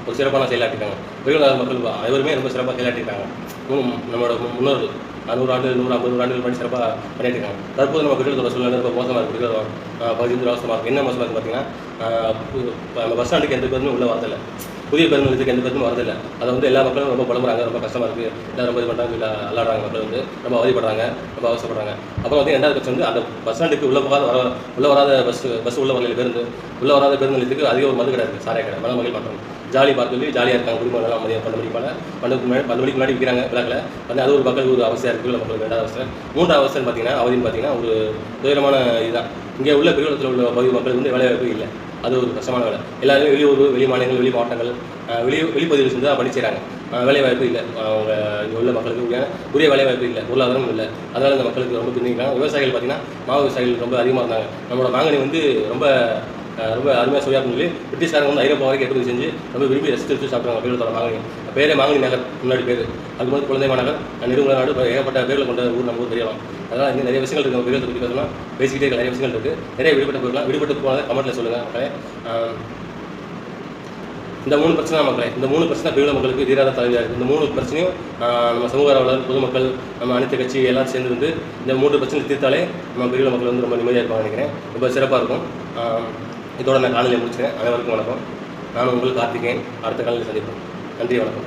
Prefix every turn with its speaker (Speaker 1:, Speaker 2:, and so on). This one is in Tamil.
Speaker 1: ஒரு சிறப்பான செயலாற்றிருக்காங்க. பெரியவர்கள் மக்கள் அனைவருமே ரொம்ப சிறப்பாக செயலாற்றிருக்காங்க. நம்மளோட முன்னோர்கள் 100 ஆண்டுகள் 150 ஆண்டுகள் பண்ணி சிறப்பாக பண்ணிட்டுருக்காங்க. தற்போது நம்ம பெரியவர்களோட சூழ்நிலை ரொம்ப மோசமாக இருக்குது. பகுதி வந்து மோசமாக இருக்குது. என்ன மோசமாக இருக்குது பார்த்தீங்கன்னா, நம்ம பஸ் ஸ்டாண்டுக்கு எந்த பேருமே உள்ளே வரதில்லை. புதிய பேருந்து நிலையத்துக்கு எந்த பேருமே வரதில்லை. அதை வந்து எல்லா மக்களும் ரொம்ப புலம்புறாங்க, ரொம்ப கஷ்டமாக இருக்குது, எல்லாம் ரொம்ப இது பண்ணுறாங்க, இல்லை அல்லாடுறாங்க. மக்கள் வந்து ரொம்ப அவதிப்படுறாங்க, ரொம்ப அவசரப்படுறாங்க. அப்புறம் வந்து 2வது பட்சம் வந்து அந்த பஸ் ஸ்டாண்டுக்கு உள்ளே வராத பஸ் உள்ள வரல பேருந்து உள்ளே வராத பேருந்து நிலையத்துக்கு அதிக ஒரு மது கடை இருக்குது, சாராய கடை. மன மகிழ் பண்ணுறாங்க, ஜாலி பார்க்க சொல்லி ஜாலியாக இருக்காங்க. குடும்பங்கள்லாம் மதியம் 12 மணிக்கு மேலே 12 மணிக்கு முன்னாடி விற்கிறாங்க விழாக்களை. வந்து அது ஒரு மக்களுக்கு ஒரு அவசியம் இருக்குது. உள்ள மக்களுக்கு 2வது அவசரம். 3வது அவசரம் பார்த்தீங்கன்னா, அவதின்னு பார்த்தீங்கன்னா ஒரு துயரமான இதுதான். இங்கே உள்ள பெரியவளத்தில் உள்ள பகுதி மக்களுக்கு வந்து வேலைவாய்ப்பு இல்லை. அது ஒரு கஷ்டமான வேலை. எல்லாருமே வெளியூர், வெளி மாநிலங்கள், வெளி மாவட்டங்கள், வெளிப்பகுதியில் சென்று தான் பணி செய்கிறாங்க. வேலைவாய்ப்பு இல்லை. அவங்க இங்கே உள்ள மக்களுக்கு உரிய வேலைவாய்ப்பு இல்லை, பொருளாதாரமும் இல்லை. அதனால் இந்த மக்களுக்கு ரொம்ப பின்னிக்கிறாங்க. விவசாயிகள் பார்த்தீங்கன்னா, மாவு விவசாயிகள் ரொம்ப அதிகமாக இருந்தாங்க. நம்மளோட மாங்கனி வந்து ரொம்ப அருமையாக சுவையாக சொல்லி பிரிட்டிஷ்காரங்க வந்து ஐரோப்பா வரைக்கும் ஏற்றுமதி செஞ்சு ரொம்ப விரும்பி ரசித்து சாப்பிட்றாங்க. பெரியவளத்தோட மாங்கனி பேரே மாங்கனி நகர், முன்னாடி பேர். அதுக்கு வந்து குழந்தை மாநகர், நெடுங்குள நாடு, ஏகப்பட்ட பேரில் கொண்ட ஊர் நம்ம ஊர் தெரியலாம். அதனால் இங்கே நிறைய விஷயங்கள் இருக்குது. நம்ம பெரியவளத்தை பற்றி பேசணும்னா பேசிக்கிட்டே இருக்க நிறைய விஷயங்கள் இருக்குது. நிறைய விடுபட்டு போனதை கமெண்ட்டில் சொல்லுங்கள் மக்களே. இந்த 3 பிரச்சனை மக்களே, இந்த 3 பிரச்சனை பெரியவள மக்களுக்கு தீராத தலைவியாக இருக்குது. இந்த 3 பிரச்சனையும் நம்ம சமூக ஆர்வலர், பொதுமக்கள், நம்ம அனைத்து கட்சி எல்லாரும் சேர்ந்து வந்து இந்த 3 பிரச்சனை தீர்த்தாலே நம்ம பெரியவள மக்கள் வந்து ரொம்ப நிம்மதியாக இருப்பாங்க நினைக்கிறேன். ரொம்ப சிறப்பாக இருக்கும். இதோட நான் காணொலியை முடிச்சுக்கிறேன். அனைவருக்கும் வணக்கம். நான் உங்கள் கார்த்திகேயன். அடுத்த காணொலியில் சந்திப்போம். நன்றி, வணக்கம்.